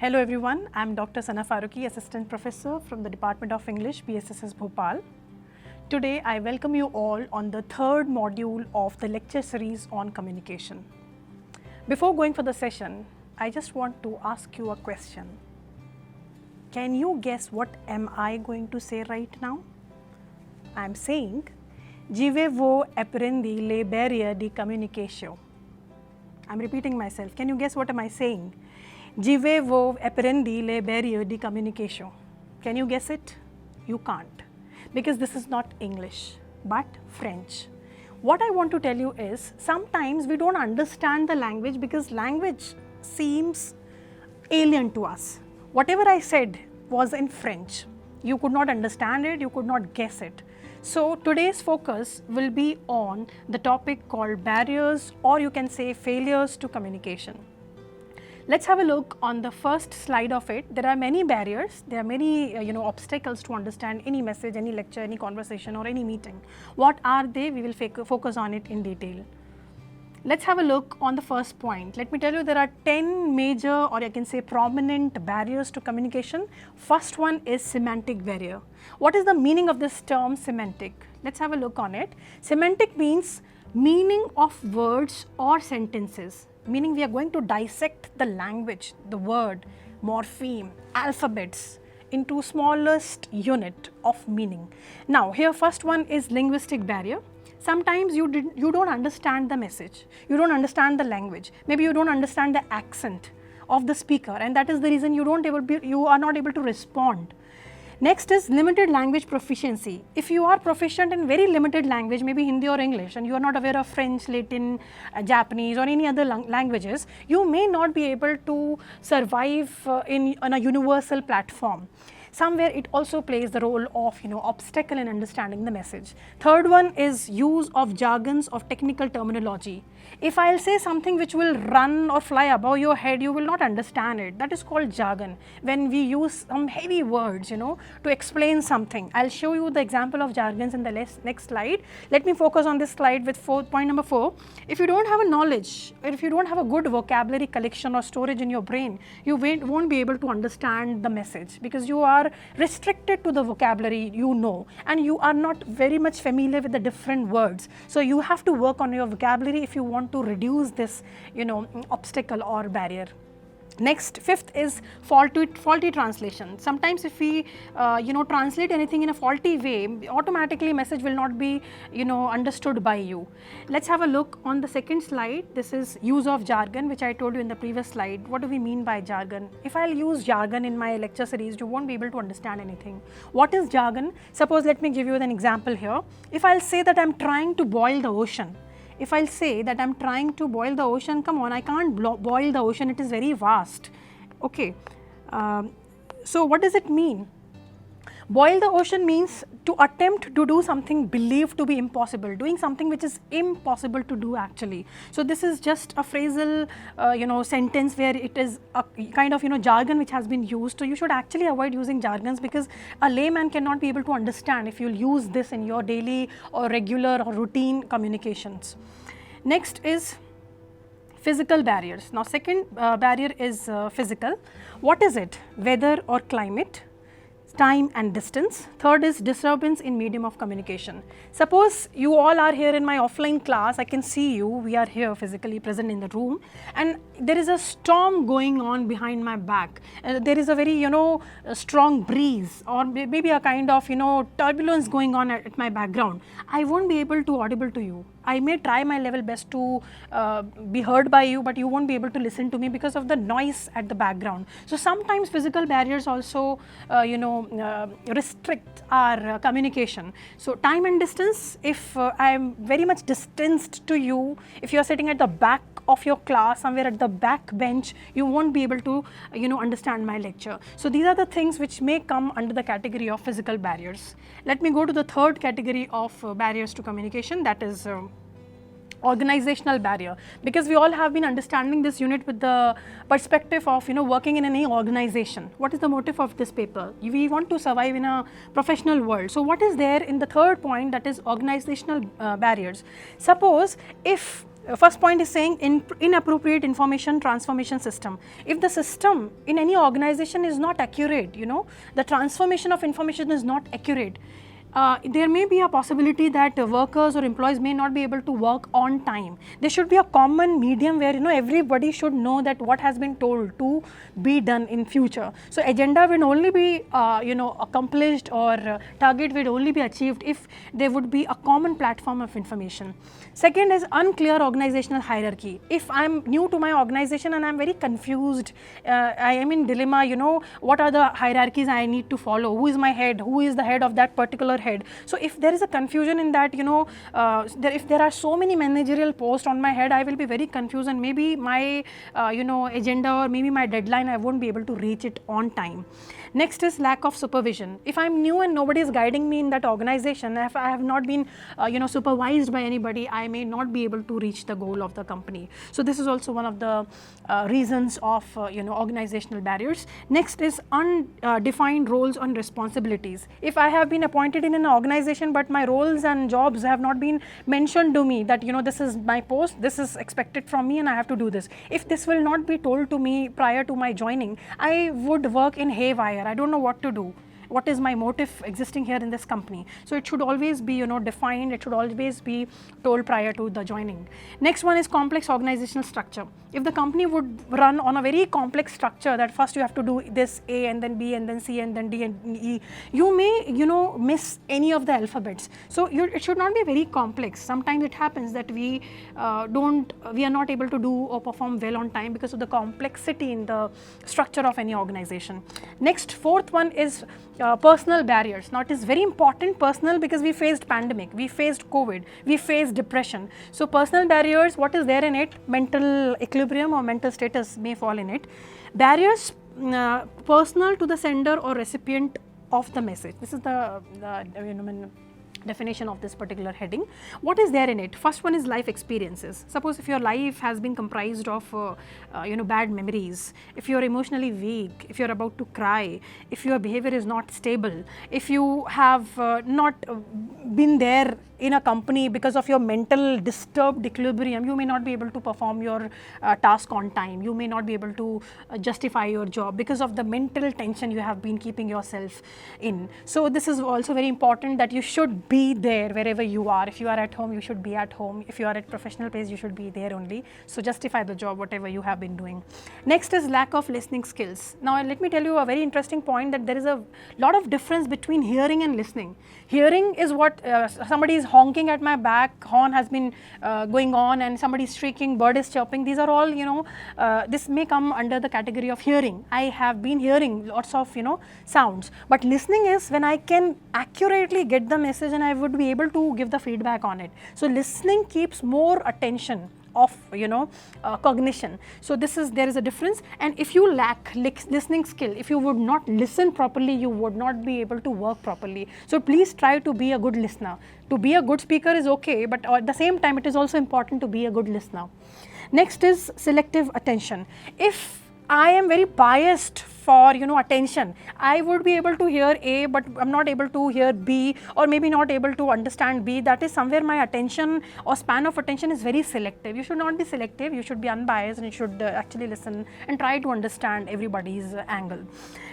Hello everyone, I am Dr. Sana Faruqi, Assistant Professor from the Department of English, BSSS Bhopal. Today I welcome you all on the third module of the lecture series on communication. Before going for the session, I just want to ask you a question. Can you guess what am I going to say right now? I am saying, Jivevo aprendi le barrier di communication. I am repeating myself. Can you guess what am I saying? Jivevo aprendi le barrier di communication. Can you guess it? You can't, because this is not English but French. What I want to tell you is, sometimes we don't understand the language because language seems alien to us. Whatever I said was in French. You could not understand it, you could not guess it. So today's focus will be on the topic called barriers, or you can say failures to communication. Let's have a look on the first slide of it. There are many barriers, there are many obstacles to understand any message, any lecture, any conversation or any meeting. What are they? We will focus on it in detail. Let's have a look on the first point. Let me tell you, there are 10 major, or I can say prominent barriers to communication. First one is semantic barrier. What is the meaning of this term semantic? Let's have a look on it. Semantic means meaning of words or sentences. Meaning we are going to dissect the language, the word, morpheme, alphabets into smallest unit of meaning. Now here first one is linguistic barrier. Sometimes you don't understand the message, you don't understand the language, maybe you don't understand the accent of the speaker, and that is the reason you are not able to respond. Next is limited language proficiency. If you are proficient in very limited language, maybe Hindi or English, and you are not aware of French, Latin, Japanese or any other languages, you may not be able to survive on a universal platform. Somewhere it also plays the role of obstacle in understanding the message. Third one is use of jargons of technical terminology. If I'll say something which will run or fly above your head, you will not understand it. That is called jargon. When we use some heavy words, to explain something. I'll show you the example of jargons in the next slide. Let me focus on this slide with point number 4. If you don't have a knowledge, or if you don't have a good vocabulary collection or storage in your brain, you won't be able to understand the message, because you are restricted to the vocabulary and you are not very much familiar with the different words. So you have to work on your vocabulary if you want to reduce this obstacle or barrier. Next, fifth is faulty translation. Sometimes if we translate anything in a faulty way, automatically message will not be understood by you. Let's have a look on the second slide. This is use of jargon, which I told you in the previous slide. What do we mean by jargon? If I'll use jargon in my lecture series, you won't be able to understand anything. What is jargon? Suppose, let me give you an example here. If I'll say that I'm trying to boil the ocean, if I'll say that I'm trying to boil the ocean, come on, I can't boil the ocean, it is very vast. Okay, so what does it mean? Boil the ocean means to attempt to do something believed to be impossible, doing something which is impossible to do actually. So this is just a phrasal sentence where it is a kind of jargon which has been used. So you should actually avoid using jargons, because a layman cannot be able to understand if you'll use this in your daily or regular or routine communications. Next is physical barriers. Now second barrier is physical. What is it? Weather or climate, time and distance. Third is disturbance in medium of communication. Suppose you all are here in my offline class, I can see you, we are here physically present in the room, and there is a storm going on behind my back. There is a very strong breeze, or maybe a kind of turbulence going on at my background. I won't be able to audible to you. I may try my level best to be heard by you, but you won't be able to listen to me because of the noise at the background. So sometimes physical barriers also restrict our communication. So time and distance, if I am very much distanced to you, if you are sitting at the back of your class, somewhere at the back bench, you won't be able to understand my lecture. So these are the things which may come under the category of physical barriers. Let me go to the third category of barriers to communication, that is organizational barrier, because we all have been understanding this unit with the perspective of working in any organization. What is the motive of this paper? We want to survive in a professional world. So what is there in the third point, that is organizational barriers. Suppose if First point is saying inappropriate information transformation system. If the system in any organization is not accurate, the transformation of information is not accurate, there may be a possibility that workers or employees may not be able to work on time. There should be a common medium where everybody should know that what has been told to be done in future. So agenda will only be accomplished, or target will only be achieved if there would be a common platform of information. Second is unclear organizational hierarchy. If I am new to my organization and I am very confused, I am in dilemma, what are the hierarchies I need to follow, who is my head, who is the head of that particular head. So if there is a confusion in that, if there are so many managerial posts on my head, I will be very confused, and maybe my agenda or maybe my deadline, I won't be able to reach it on time. Next is lack of supervision. If I am new and nobody is guiding me in that organization, if I have not been supervised by anybody, I may not be able to reach the goal of the company. So this is also one of the reasons of organizational barriers. Next is undefined roles and responsibilities. If I have been appointed in an organization but my roles and jobs have not been mentioned to me, that this is my post, this is expected from me and I have to do this. If this will not be told to me prior to my joining, I would work in haywire. I don't know what to do. What is my motive existing here in this company? So it should always be defined, it should always be told prior to the joining. Next one is complex organizational structure. If the company would run on a very complex structure, that first you have to do this A and then B and then C and then D and E, you may miss any of the alphabets. So it should not be very complex. Sometimes it happens that we are not able to do or perform well on time because of the complexity in the structure of any organization. Next, fourth one is personal barriers. Now it is very important personal, because we faced pandemic, we faced COVID, we faced depression. So personal barriers, what is there in it? Mental equilibrium or mental status may fall in it. Barriers personal to the sender or recipient of the message. This is the definition of this particular heading. What is there in it? First one is life experiences. Suppose if your life has been comprised of bad memories, if you are emotionally weak, if you are about to cry, if your behavior is not stable, if you have not been there in a company because of your mental disturbed equilibrium, you may not be able to perform your task on time. You may not be able to justify your job because of the mental tension you have been keeping yourself in. So this is also very important, that you should be there wherever you are. If you are at home, you should be at home. If you are at professional place, you should be there only. So justify the job, whatever you have been doing. Next is lack of listening skills. Now let me tell you a very interesting point, that there is a lot of difference between hearing and listening. Hearing is what somebody is honking at my back, horn has been going on and somebody is shrieking, bird is chirping. These are all, this may come under the category of hearing. I have been hearing lots of, sounds. But listening is when I can accurately get the message and I would be able to give the feedback on it. So listening keeps more attention of cognition. So there is a difference, and if you lack listening skill, if you would not listen properly, you would not be able to work properly. So please try to be a good listener. To be a good speaker is okay, but at the same time it is also important to be a good listener. Next is selective attention. If I am very biased for attention, I would be able to hear A but I'm not able to hear B, or maybe not able to understand B. That is somewhere my attention or span of attention is very selective. You should not be selective, you should be unbiased, and you should actually listen and try to understand everybody's angle.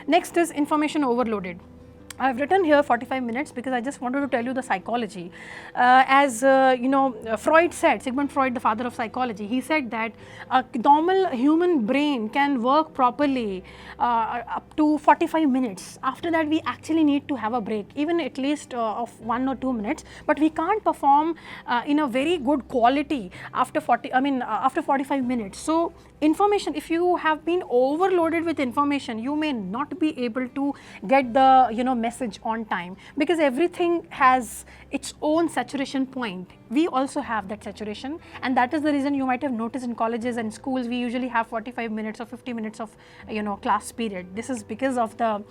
Next is information overloaded. I have written here 45 minutes because I just wanted to tell you the psychology. Freud said, Sigmund Freud, the father of psychology, he said that a normal human brain can work properly up to 45 minutes. After that, we actually need to have a break, even at least of 1 or 2 minutes. But we can't perform in a very good quality after 45 minutes. So information, if you have been overloaded with information, you may not be able to get the message on time, because everything has its own saturation point. We also have that saturation, and that is the reason you might have noticed in colleges and schools we usually have 45 minutes or 50 minutes of class period. This is because of the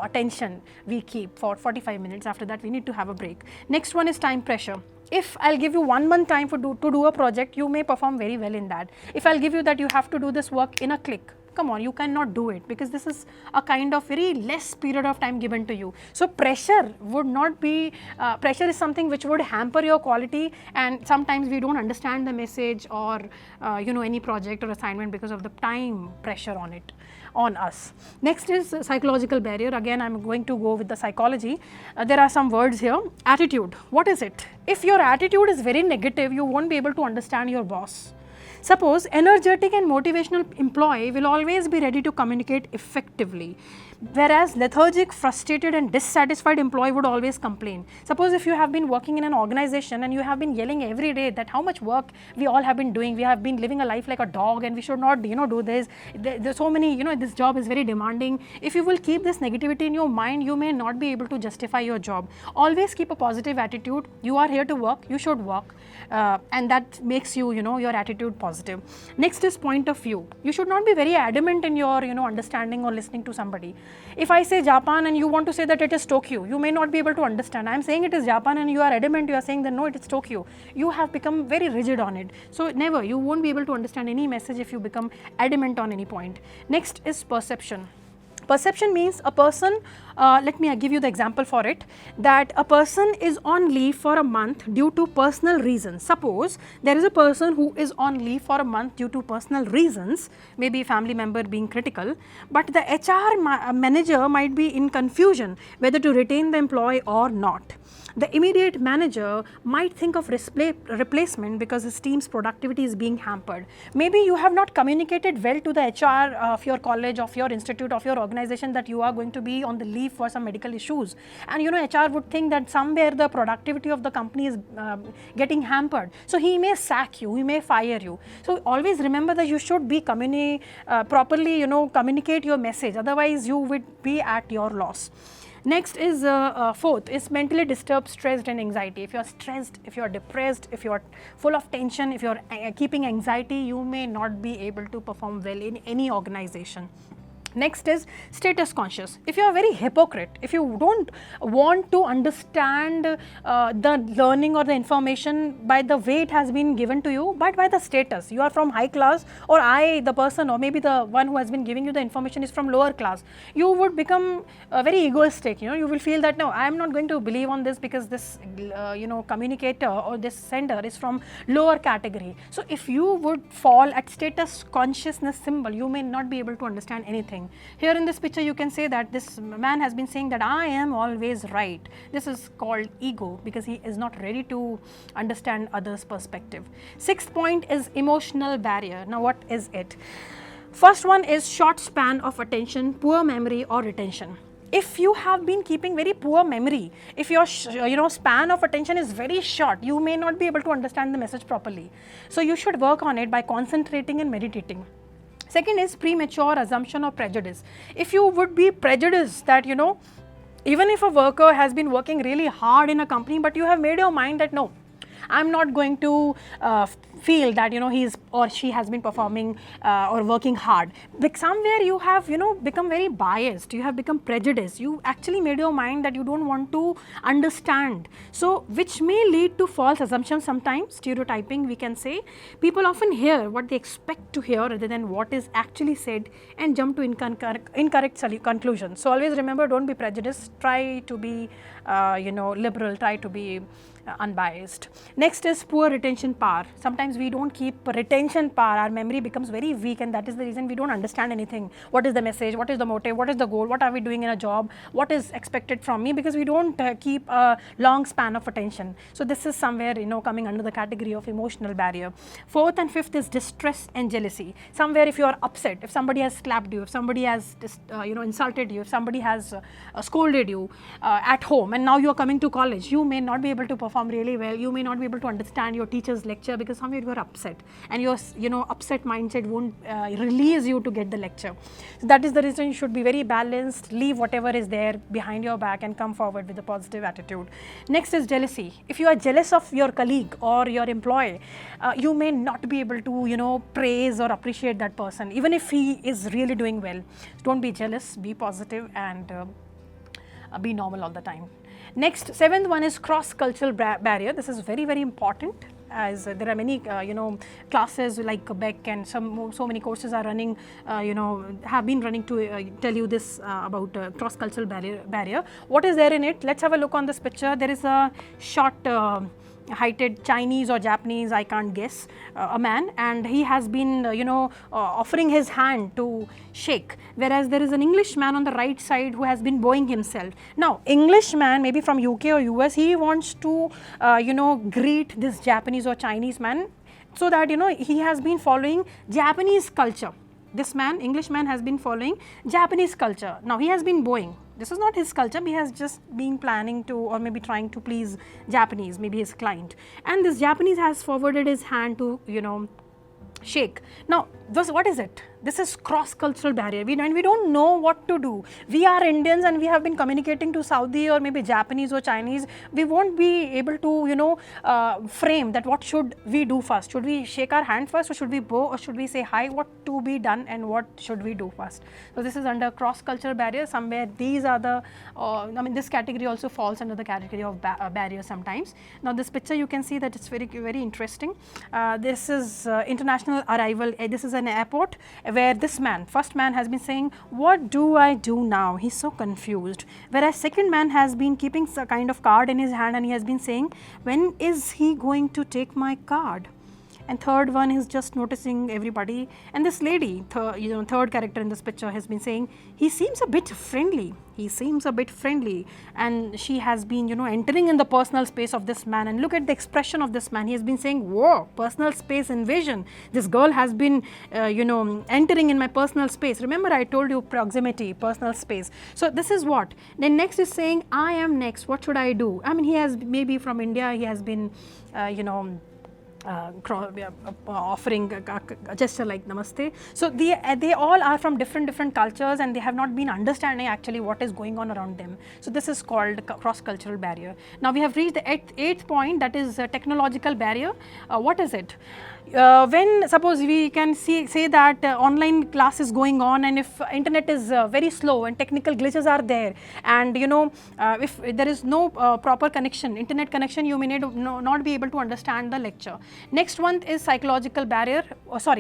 attention we keep for 45 minutes. After that we need to have a break. Next one is time pressure. If I'll give you 1 month time to do a project, you may perform very well in that. If I'll give you that you have to do this work in a click, Come on, you cannot do it because this is a kind of very less period of time given to you. So pressure would not be, pressure is something which would hamper your quality, and sometimes we don't understand the message or any project or assignment because of the time pressure on us. Next is psychological barrier. Again, I am going to go with the psychology. There are some words here. Attitude. What is it? If your attitude is very negative, you won't be able to understand your boss. Suppose energetic and motivational employee will always be ready to communicate effectively, whereas lethargic, frustrated and dissatisfied employee would always complain. Suppose if you have been working in an organization and you have been yelling every day that how much work we all have been doing, we have been living a life like a dog and we should not do this, there's so many, this job is very demanding. If you will keep this negativity in your mind, you may not be able to justify your job. Always keep a positive attitude. You are here to work, you should work, and that makes you, your attitude positive. Next is point of view. You should not be very adamant in your, understanding or listening to somebody. If I say Japan and you want to say that it is Tokyo, you may not be able to understand. I am saying it is Japan and you are adamant, you are saying that no, it is Tokyo. You have become very rigid on it. So never, you won't be able to understand any message if you become adamant on any point. Next is perception. Perception means a person, let me give you the example for it, that a person is on leave for a month due to personal reasons. Suppose there is a person who is on leave for a month due to personal reasons, maybe family member being critical, but the HR manager might be in confusion whether to retain the employee or not. The immediate manager might think of replacement because his team's productivity is being hampered. Maybe you have not communicated well to the HR of your college, of your institute, of your organization that you are going to be on the leave for some medical issues. And HR would think that somewhere the productivity of the company is getting hampered. So he may sack you, he may fire you. So always remember that you should be properly, communicate your message. Otherwise you would be at your loss. Next is fourth is mentally disturbed, stressed and anxiety. If you are stressed, if you are depressed, if you are full of tension, if you are keeping anxiety, you may not be able to perform well in any organization. Next is status conscious. If you are very hypocrite, if you don't want to understand the learning or the information by the way it has been given to you, but by the status, you are from high class, or the person or maybe the one who has been giving you the information is from lower class, you would become very egoistic. You will feel that no, I am not going to believe on this because this communicator or this sender is from lower category. So if you would fall at status consciousness symbol, you may not be able to understand anything. Here in this picture you can say that this man has been saying that I am always right. This is called ego because he is not ready to understand others' perspective. Sixth point is emotional barrier. Now what is it? First one is short span of attention, poor memory or retention. If you have been keeping very poor memory, if your span of attention is very short, you may not be able to understand the message properly. So you should work on it by concentrating and meditating. Second is premature assumption or prejudice. If you would be prejudiced that even if a worker has been working really hard in a company, but you have made your mind that no, I'm not going to feel that he or she has been performing or working hard. But somewhere you have become very biased, you have become prejudiced, you actually made your mind that you don't want to understand. So which may lead to false assumptions sometimes, stereotyping we can say. People often hear what they expect to hear rather than what is actually said and jump to incorrect conclusions. So always remember, don't be prejudiced, try to be liberal, try to be unbiased. Next is poor retention power. Sometimes we don't keep retention power, our memory becomes very weak, and that is the reason we don't understand anything. What is the message, what is the motive, what is the goal, what are we doing in a job, what is expected from me, because we don't keep a long span of attention. So this is somewhere coming under the category of emotional barrier. Fourth and fifth is distress and jealousy. Somewhere if you are upset, if somebody has slapped you, if somebody has insulted you, if somebody has scolded you at home, and now you are coming to college, you may not be able to perform really well, you may not be able to understand your teacher's lecture because somewhere you are upset, and your upset mindset won't release you to get the lecture. So that is the reason you should be very balanced, leave whatever is there behind your back and come forward with a positive attitude. Next is jealousy. If you are jealous of your colleague or your employee, you may not be able to praise or appreciate that person even if he is really doing well. Don't be jealous, be positive and be normal all the time. Next, seventh one is cross-cultural barrier. This is very, very important. as there are many classes like Beck and so many courses are running, have been running to tell you this about cross-cultural barrier. What is there in it? Let's have a look on this picture. There is a short heighted Chinese or Japanese, I can't guess, a man, and he has been offering his hand to shake, whereas there is an English man on the right side who has been bowing himself. Now English man, maybe from UK or US, he wants to greet this Japanese or Chinese man, so that he has been following Japanese culture. This man, English man, has been following Japanese culture. Now he has been bowing. This is not his culture, he has just been planning to, or maybe trying to please Japanese, maybe his client. And this Japanese has forwarded his hand to, shake. Now, what is it? This is cross-cultural barrier. We don't know what to do. We are Indians and we have been communicating to Saudi or maybe Japanese or Chinese. We won't be able to, frame that what should we do first. Should we shake our hand first, or should we bow, or should we say hi? What to be done and what should we do first? So this is under cross-cultural barrier. Somewhere these are the, this category also falls under the category of barrier sometimes. Now this picture you can see that it's very, very interesting. This is international arrival. This is an airport where this man, first man, has been saying, what do I do now? He's so confused. Whereas second man has been keeping a kind of card in his hand and he has been saying, when is he going to take my card? And third one is just noticing everybody. And this lady, third character in this picture, has been saying, he seems a bit friendly. He seems a bit friendly. And she has been, entering in the personal space of this man. And look at the expression of this man. He has been saying, whoa, personal space invasion. This girl has been, entering in my personal space. Remember, I told you proximity, personal space. So this is what. Then next is saying, I am next. What should I do? I mean, he has maybe from India, he has been, offering a gesture like namaste. So they all are from different cultures and they have not been understanding actually what is going on around them. So this is called cross-cultural barrier. Now we have reached the eighth point, that is technological barrier. What is it? When suppose we can say that online class is going on, and if internet is very slow and technical glitches are there, and if there is no proper connection, internet connection, you may not be able to understand the lecture. Next one is psychological barrier,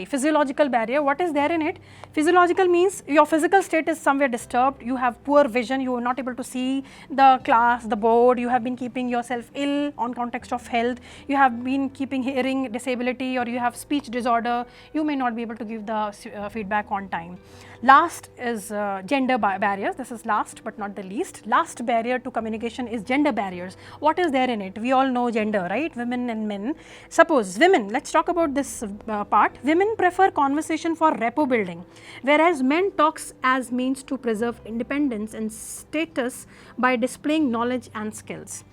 physiological barrier. What is there in it? Physiological means your physical state is somewhere disturbed, you have poor vision, you are not able to see the class, the board, you have been keeping yourself ill on context of health, you have been keeping hearing disability, or you have speech disorder, you may not be able to give the feedback on time. Last is gender barriers. This is last but not the least. Last barrier to communication is gender barriers. What is there in it? We all know gender, right? Women and men. Suppose women, let's talk about this part. Women prefer conversation for rapport building, whereas men talks as means to preserve independence and status by displaying knowledge and skills.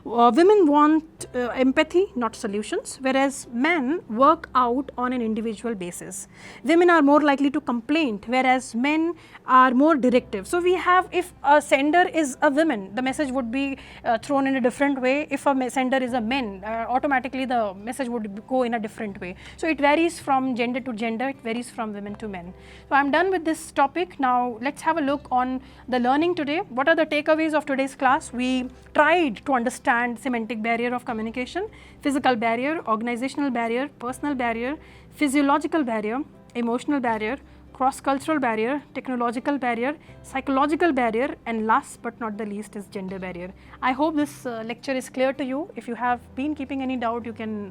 Women want empathy, not solutions, whereas men work out on an individual basis. Women are more likely to complain, whereas men are more directive. So we have, if a sender is a woman, the message would be thrown in a different way. If a sender is a man, automatically the message would go in a different way. So it varies from gender to gender, it varies from women to men. So I'm done with this topic. Now let's have a look on the learning today. What are the takeaways of today's class? We tried to understand semantic barrier of communication, physical barrier, organizational barrier, personal barrier, physiological barrier, emotional barrier, cross-cultural barrier, technological barrier, psychological barrier, and last but not the least is gender barrier. I hope this lecture is clear to you. If you have been keeping any doubt, you can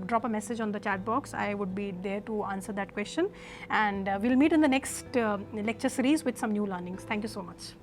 drop a message on the chat box. I would be there to answer that question, and we'll meet in the next lecture series with some new learnings. Thank you so much.